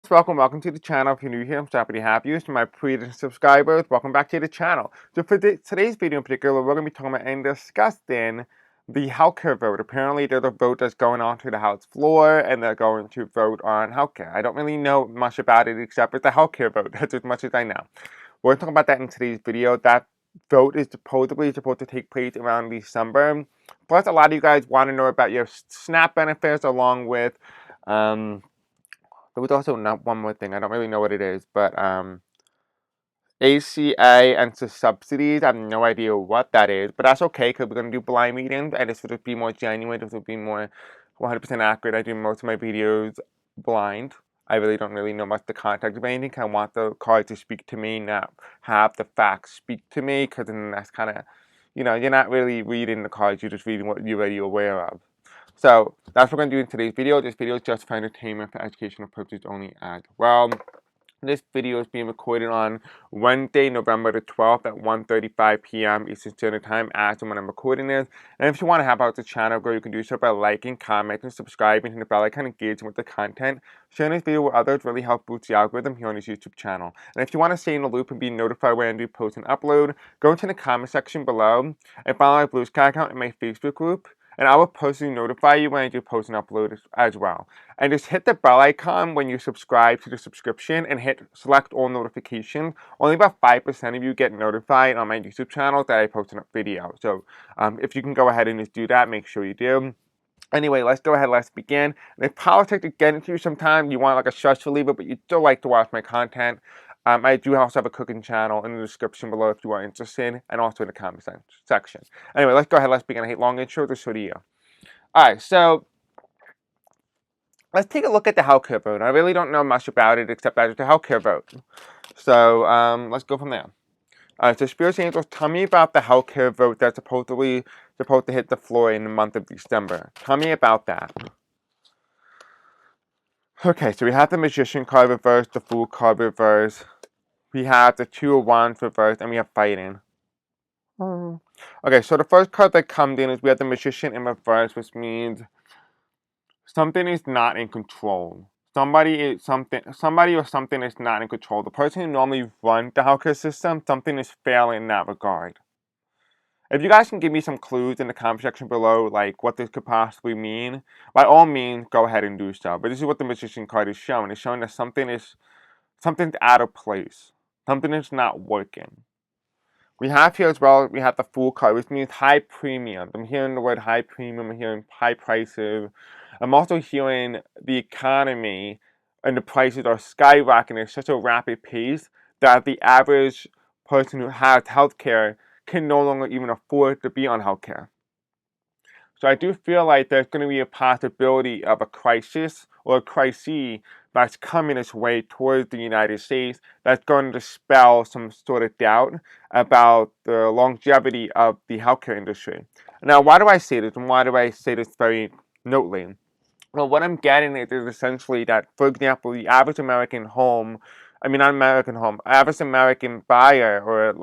welcome to the channel. If you're new here, I'm so happy to have you. To my previous subscribers, welcome back to the channel. So for today's video in particular, we're going to be talking about and discussing the healthcare vote. Apparently, there's a vote that's going on to the House floor, and they're going to vote on healthcare. I don't really know much about it, except it's a healthcare vote. That's as much as I know. We're going to talk about that in today's video. That vote is supposedly supposed to take place around December. Plus, a lot of you guys want to know about your SNAP benefits, along with there was also not one more thing. I don't really know what it is, but ACA and Subsidies. I have no idea what that is, but that's okay because we're going to do blind readings, and this will just be more genuine. This will be more 100% accurate. I do most of my videos blind. I really don't know much the context of anything. I want the card to speak to me, not have the facts speak to me, because then that's kind of, you're not really reading the cards. You're just reading what you're already aware of. So that's what we're going to do in today's video. This video is just for entertainment, for educational purposes only as well. This video is being recorded on Wednesday, November the 12th at 1:35 p.m. Eastern Standard Time as when I'm recording this. And if you want to help out the channel, you can do so by liking, commenting, subscribing, and the bell icon, engaging with the content. Sharing this video with others really helps boost the algorithm here on this YouTube channel. And if you want to stay in the loop and be notified when I do post and upload, go into the comment section below and follow my Blue Sky account and my Facebook group. And I will personally notify you when I do post and upload as well. And just hit the bell icon when you subscribe to the subscription and hit select all notifications. Only about 5% of you get notified on my YouTube channel that I post a video. So if you can go ahead and just do that, make sure you do. Anyway, let's go ahead, let's begin. And if politics is getting to you sometime, you want like a stress reliever, but you still like to watch my content, I do also have a cooking channel in the description below if you are interested, and also in the comment section. Anyway, let's go ahead, let's begin. I hate long intros, so do you. Alright, so let's take a look at the healthcare vote. I really don't know much about it except that it's a healthcare vote. So let's go from there. So Spirit Angels, tell me about the healthcare vote that's supposed to hit the floor in the month of December. Tell me about that. Okay, so we have the Magician card reversed, the Fool card reversed. We have the Two of Wands reversed, and we have Fighting. Okay, so the first card that comes in is we have the Magician in reverse, which means something is not in control. Somebody or something is not in control. The person who normally runs the healthcare system, something is failing in that regard. If you guys can give me some clues in the comment section below, like what this could possibly mean, by all means, go ahead and do so. But this is what the Magician card is showing. It's showing that something's out of place. Something is not working. We have here as well, we have the Fool card, which means high premium. I'm hearing the word high premium, I'm hearing high prices. I'm also hearing the economy and the prices are skyrocketing at such a rapid pace that the average person who has healthcare can no longer even afford to be on healthcare. So I do feel like there's going to be a possibility of a crisis or a crisis that's coming its way towards the United States that's going to dispel some sort of doubt about the longevity of the healthcare industry. Now, why do I say this, and why do I say this very notably? Well, what I'm getting at is essentially that, for example, the average American home, average American buyer or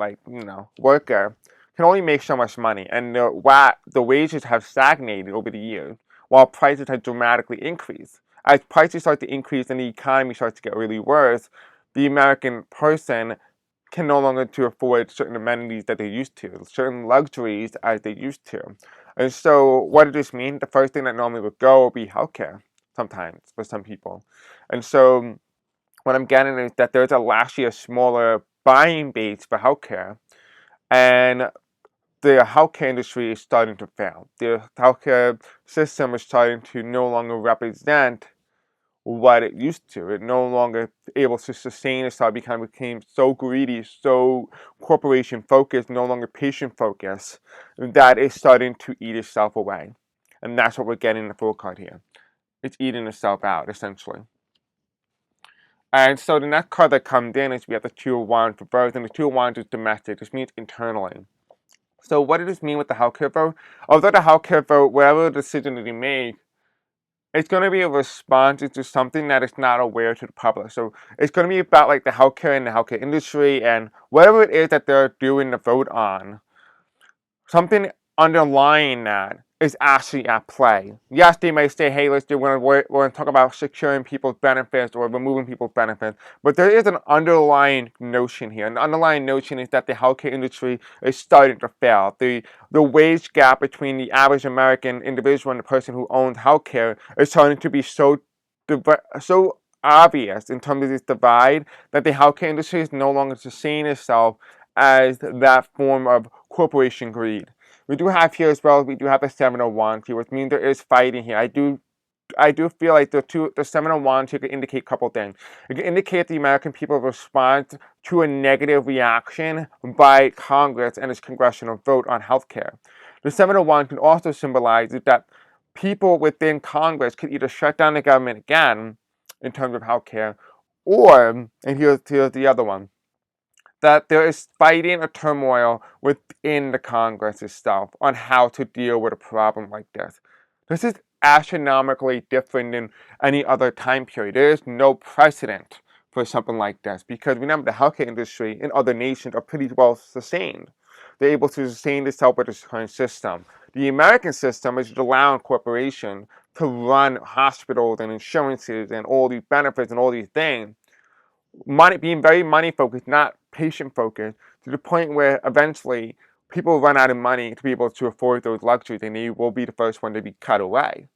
worker can only make so much money, and the wages have stagnated over the years, while prices have dramatically increased. As prices start to increase and the economy starts to get really worse, the American person can no longer afford certain amenities that they used to, certain luxuries as they used to. And so what does this mean? The first thing that normally would go will be healthcare, sometimes, for some people. And so what I'm getting is that there's actually a smaller buying base for healthcare, and the healthcare industry is starting to fail. The healthcare system is starting to no longer represent what it used to. It no longer able to sustain itself, became so greedy, so corporation focused, no longer patient focused, that it's starting to eat itself away. And that's what we're getting in the Fool card here. It's eating itself out, essentially. And so the next card that comes in is we have the Two of Wands reversed, and the Two of Wands is domestic. This means internally. So what does this mean with the healthcare vote? Although the healthcare vote, whatever decision that they make, it's going to be a response to something that is not aware to the public. So it's going to be about like the healthcare and the healthcare industry and whatever it is that they're doing the vote on. Something underlying that is actually at play. Yes, they may say, hey, we're going to talk about securing people's benefits or removing people's benefits, but there is an underlying notion here. And the underlying notion is that the healthcare industry is starting to fail. The wage gap between the average American individual and the person who owns healthcare is starting to be so obvious in terms of this divide that the healthcare industry is no longer sustaining itself as that form of corporation greed. We do have here as well, we do have a 701 here, which means there is fighting here. I do feel like the 701 here can indicate a couple things. It can indicate the American people's response to a negative reaction by Congress and its congressional vote on healthcare. The 701 can also symbolize that people within Congress could either shut down the government again in terms of healthcare, or, and here's the other one, that there is fighting or turmoil within the Congress itself on how to deal with a problem like this. This is astronomically different than any other time period. There is no precedent for something like this because remember, the healthcare industry in other nations are pretty well sustained. They're able to sustain itself with this current system. The American system is allowing corporations to run hospitals and insurances and all these benefits and all these things, money being very money focused, not patient focused, to the point where eventually people run out of money to be able to afford those luxuries, and they will be the first one to be cut away.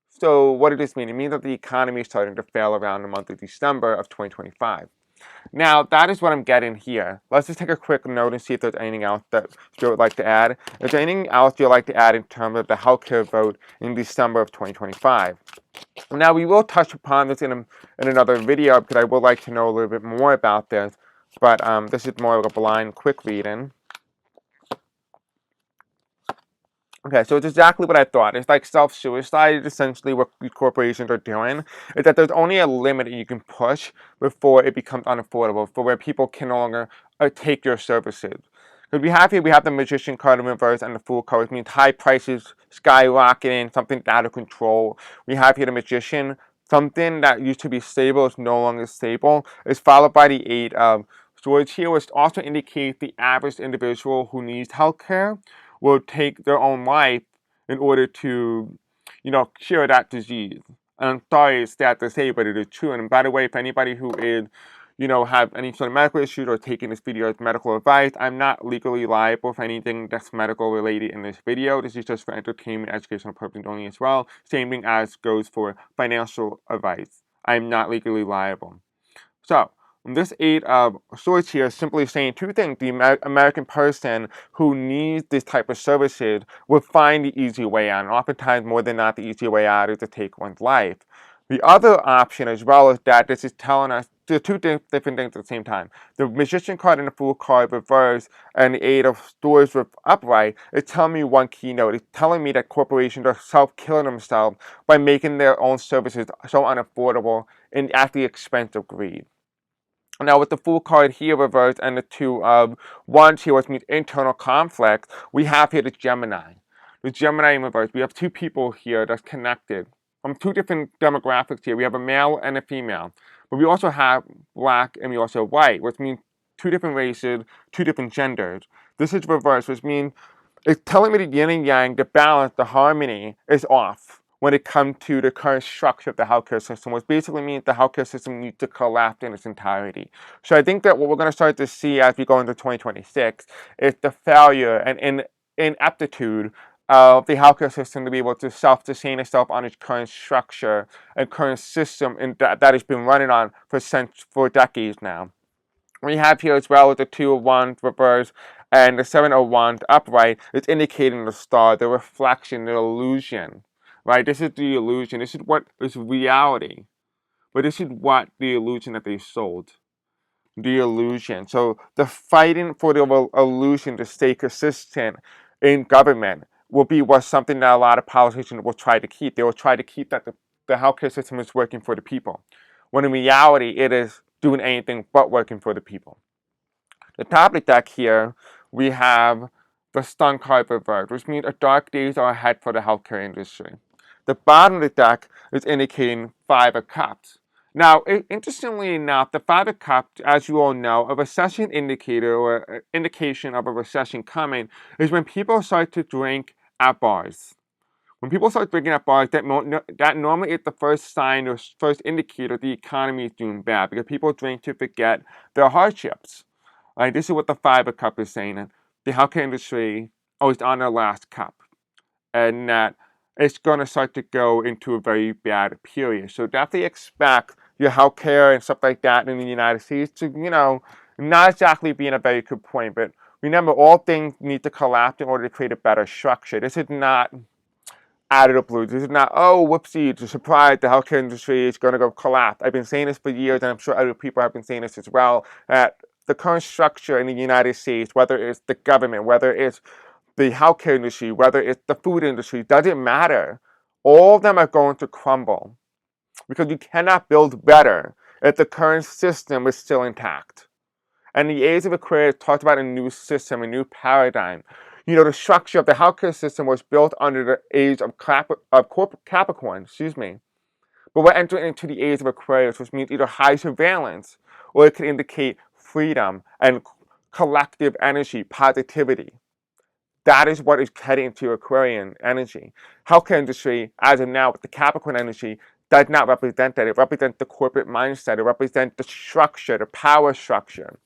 So what does this mean? It means that the economy is starting to fail around the month of December of 2025. Now, that is what I'm getting here. Let's just take a quick note and see if there's anything else that you would like to add. Is there anything else you'd like to add in terms of the healthcare vote in December of 2025? Now, we will touch upon this in another video because I would like to know a little bit more about this, but this is more of a blind, quick reading. Okay, so it's exactly what I thought. It's like self-suicide, essentially what these corporations are doing, is that there's only a limit that you can push before it becomes unaffordable, for where people can no longer take your services. Because we have the magician card in reverse and the fool card, which means high prices skyrocketing, something out of control. We have here the magician, something that used to be stable is no longer stable, is followed by the 8 of swords here, which also indicates the average individual who needs healthcare will take their own life in order to, cure that disease. And I'm sorry it's sad to say, but it is true. And by the way, if anybody who is, have any sort of medical issues or taking this video as medical advice, I'm not legally liable for anything that's medical related in this video. This is just for entertainment, educational purposes only as well. Same thing as goes for financial advice. I'm not legally liable. So, this 8 of swords here is simply saying two things. The American person who needs this type of services will find the easy way out. And oftentimes, more than not, the easy way out is to take one's life. The other option as well is that this is telling us there are two different things at the same time. The magician card and the fool card reverse and the 8 of swords upright is telling me one keynote. It's telling me that corporations are self-killing themselves by making their own services so unaffordable and at the expense of greed. Now, with the Fool card here reversed and the 2 of wands here, which means internal conflict, we have here the Gemini. The Gemini in reverse. We have two people here that's connected from two different demographics here. We have a male and a female. But we also have black and we also have white, which means two different races, two different genders. This is reverse, which means it's telling me the yin and yang, the balance, the harmony is off when it comes to the current structure of the healthcare system, which basically means the healthcare system needs to collapse in its entirety. So I think that what we're going to start to see as we go into 2026 is the failure and ineptitude of the healthcare system to be able to self-sustain itself on its current structure and current system that it's been running on for decades now. We have here as well with the 2 of wands reverse and the 7 of wands upright. It's indicating the star, the reflection, the illusion. Right? This is the illusion. This is what is reality. But this is what the illusion that they sold. The illusion. So the fighting for the illusion to stay consistent in government will be something that a lot of politicians will try to keep. They will try to keep that the healthcare system is working for the people, when in reality it is doing anything but working for the people. The top of the deck here, we have the Sun card reversed, which means dark days are ahead for the healthcare industry. The bottom of the deck is indicating 5 of Cups. Now, interestingly enough, the 5 of Cups, as you all know, a recession indicator or indication of a recession coming is when people start to drink at bars. When people start drinking at bars, that normally is the first sign or first indicator the economy is doing bad, because people drink to forget their hardships. Right? This is what the fiber cup is saying. And the healthcare industry is on their last cup, and that it's going to start to go into a very bad period. So definitely expect your healthcare and stuff like that in the United States to, not exactly be in a very good point. But remember, all things need to collapse in order to create a better structure. This is not out of the blue. This is not, oh, whoopsie, it's a surprise, the healthcare industry is going to go collapse. I've been saying this for years, and I'm sure other people have been saying this as well, that the current structure in the United States, whether it's the government, whether it's the healthcare industry, whether it's the food industry, doesn't matter. All of them are going to crumble, because you cannot build better if the current system is still intact. And the Age of Aquarius talked about a new system, a new paradigm. The structure of the healthcare system was built under the age of Capricorn, But we're entering into the Age of Aquarius, which means either high surveillance, or it could indicate freedom and collective energy, positivity. That is what is heading to Aquarian energy. Healthcare industry, as of now, with the Capricorn energy, does not represent that. It represents the corporate mindset. It represents the structure, the power structure.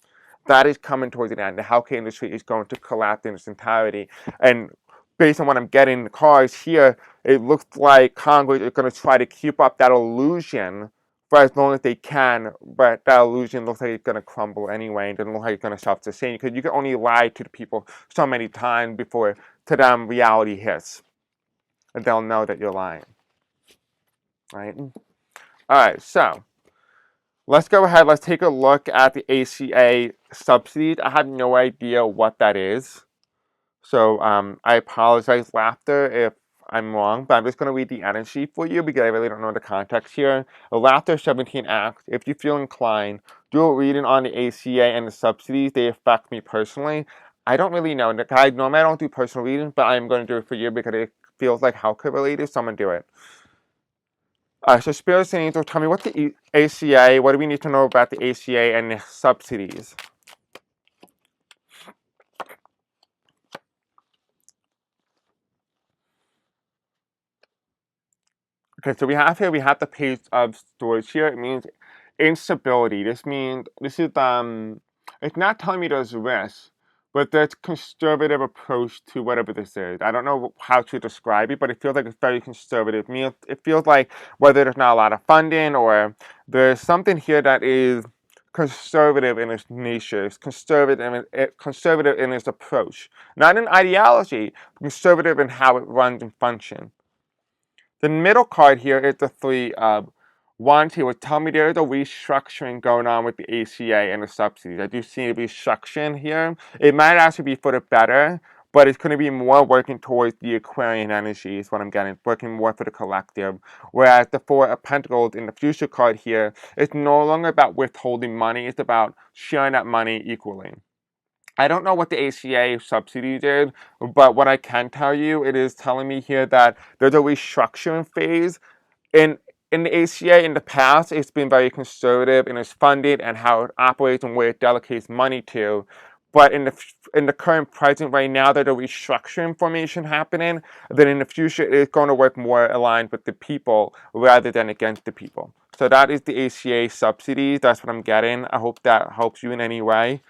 That is coming towards the end. The healthcare industry is going to collapse in its entirety. And based on what I'm getting in the cards here, it looks like Congress is going to try to keep up that illusion for as long as they can, but that illusion looks like it's going to crumble anyway, and doesn't look like it's going to self-sustain, because you can only lie to the people so many times before, to them, reality hits, and they'll know that you're lying, right? All right, so let's go ahead. Let's take a look at the ACA subsidies. I have no idea what that is, so I apologize, Laughter, if I'm wrong, but I'm just going to read the energy for you, because I really don't know the context here. The Laughter 17 Act, if you feel inclined, do a reading on the ACA and the subsidies. They affect me personally. I don't really know. Normally I don't do personal readings, but I'm going to do it for you because it feels like healthcare related, so I'm going to do it. So Spirits and Angels, tell me what's the ACA, what do we need to know about the ACA and the subsidies? Okay, so we have the page of storage here. It means instability. This means, it's not telling me there's risk, but there's conservative approach to whatever this is. I don't know how to describe it, but it feels like it's very conservative. It feels like whether there's not a lot of funding, or there's something here that is conservative in its nature. It's conservative in its approach. Not in ideology, but conservative in how it runs and functions. The middle card here is the three wands here, would tell me there is a restructuring going on with the ACA and the subsidies. I do see a restructuring here. It might actually be for the better, but it's going to be more working towards the Aquarian energy is what I'm getting, working more for the collective. Whereas the Four of Pentacles in the future card here, it's no longer about withholding money, it's about sharing that money equally. I don't know what the ACA subsidy did, but what I can tell you, it is telling me here that there's a restructuring phase. In the ACA in the past, it's been very conservative in its funding and how it operates and where it delegates money to. But in the current present right now, there's a restructuring formation happening. Then in the future, it's going to work more aligned with the people rather than against the people. So that is the ACA subsidies. That's what I'm getting. I hope that helps you in any way.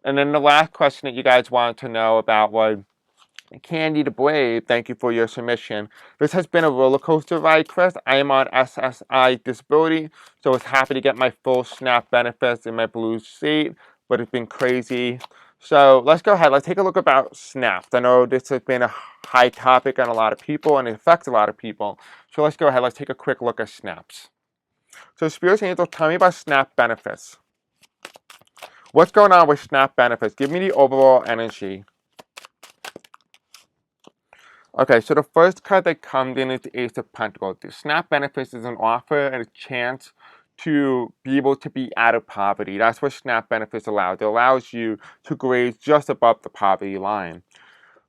And then the last question that you guys wanted to know about was, Candy the Brave, thank you for your submission. This has been a roller coaster ride, Chris. I am on SSI disability, so I was happy to get my full SNAP benefits in my blue seat, but it's been crazy. So let's go ahead. Let's take a look about SNAP. I know this has been a high topic on a lot of people, and it affects a lot of people. So let's go ahead. Let's take a quick look at SNAPs. So Spirit Angel, tell me about SNAP benefits. What's going on with SNAP benefits? Give me the overall energy. Okay, so the first card that comes in is the Ace of Pentacles. The SNAP benefits is an offer and a chance to be able to be out of poverty. That's what SNAP benefits allows. It allows you to graze just above the poverty line.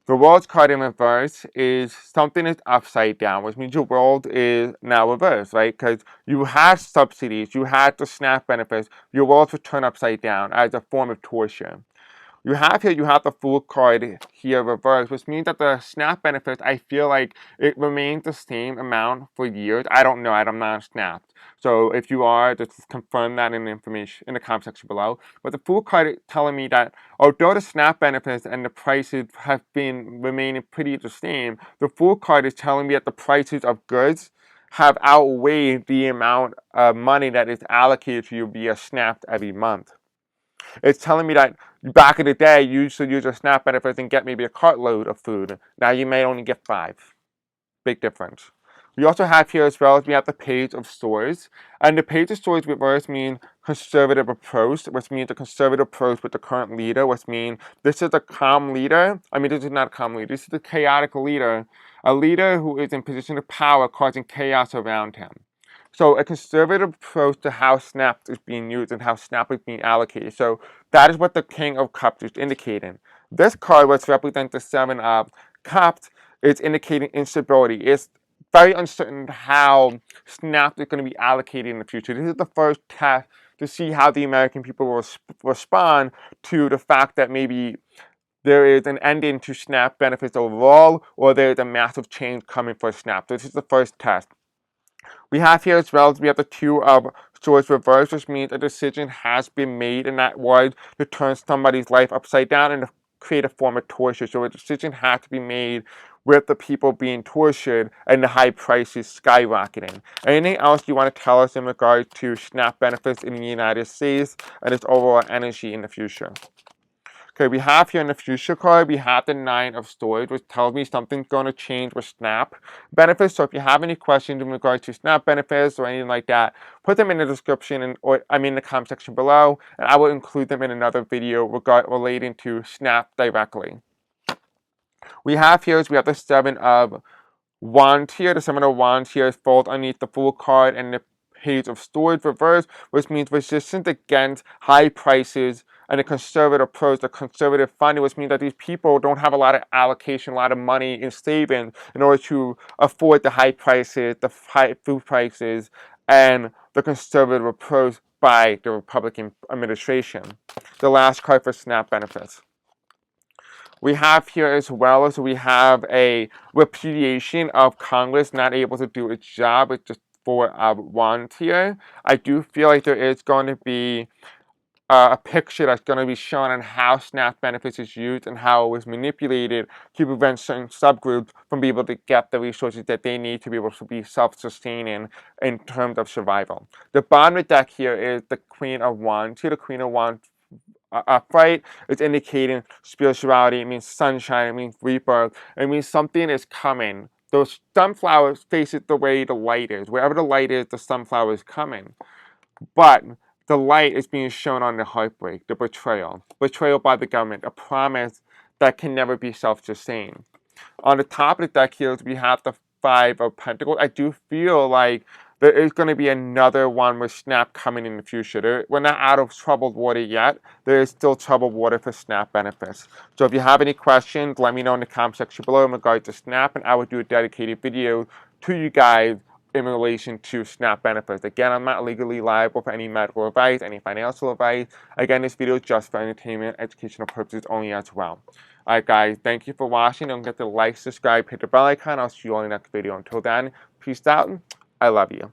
The World's card in reverse is something that's upside down, which means your world is now reversed, right? Because you had subsidies, you had the SNAP benefits, your world's returned upside down as a form of torture. You have here, you have the full card here reversed, which means that the SNAP benefits, I feel like it remains the same amount for years. I don't know, I'm not SNAP. So if you are, just confirm that in the information in the comment section below. But the full card is telling me that although the SNAP benefits and the prices have been remaining pretty the same, the full card is telling me that the prices of goods have outweighed the amount of money that is allocated to you via SNAP every month. It's telling me that back in the day, you used to use your SNAP benefits and get maybe a cartload of food. Now you may only get 5. Big difference. We also have here as well as we have the page of stores. And the page of stores reverse mean conservative approach, which means the conservative approach with the current leader, which means this is a calm leader. I mean, this is not a calm leader. This is a chaotic leader. A leader who is in position of power causing chaos around him. So a conservative approach to how SNAP is being used and how SNAP is being allocated. So that is what the King of Cups is indicating. This card, which represents the 7 of Cups, is indicating instability. It's very uncertain how SNAP is going to be allocated in the future. This is the first test to see how the American people will respond to the fact that maybe there is an ending to SNAP benefits overall, or there is a massive change coming for SNAP. So this is the first test. We have here as well as we have the 2 of swords reversed, which means a decision has been made in that word to turn somebody's life upside down and to create a form of torture. So a decision has to be made with the people being tortured and the high prices skyrocketing. Anything else you want to tell us in regard to SNAP benefits in the United States and its overall energy in the future? Okay, we have here in the future card, we have the 9 of Swords, which tells me something's going to change with SNAP benefits. So if you have any questions in regard to SNAP benefits or anything like that, put them in the description or in the comment section below, and I will include them in another video relating to SNAP directly. We have here is we have the 7 of Wands here. The 7 of Wands here falls underneath the Fool card and the Page of Swords reversed, which means resistance against high prices and a conservative approach, the conservative funding, which means that these people don't have a lot of allocation, a lot of money in savings in order to afford the high prices, the high food prices, and the conservative approach by the Republican administration. The last card for SNAP benefits. We have here as well as we have a repudiation of Congress not able to do its job. It's just 4 of Wands here. I do feel like there is going to be a picture that's going to be shown on how SNAP benefits is used and how it was manipulated to prevent certain subgroups from being able to get the resources that they need to be able to be self-sustaining in terms of survival. The bottom of the deck here is the Queen of Wands. Here the Queen of Wands upright, it's indicating spirituality. It means sunshine. It means rebirth. It means something is coming. Those sunflowers face it the way the light is. Wherever the light is, the sunflower is coming. But the light is being shown on the heartbreak, the betrayal by the government, a promise that can never be self-sustained. On the top of the deck here, we have the 5 of Pentacles. I do feel like there is going to be another one with SNAP coming in the future. We're not out of troubled water yet. There is still troubled water for SNAP benefits. So if you have any questions, let me know in the comment section below in regards to SNAP, and I will do a dedicated video to you guys in relation to SNAP benefits. Again, I'm not legally liable for any medical advice, any financial advice. Again, this video is just for entertainment, educational purposes only as well. Alright guys, thank you for watching. Don't forget to like, subscribe, hit the bell icon. I'll see you all in the next video. Until then, peace out. I love you.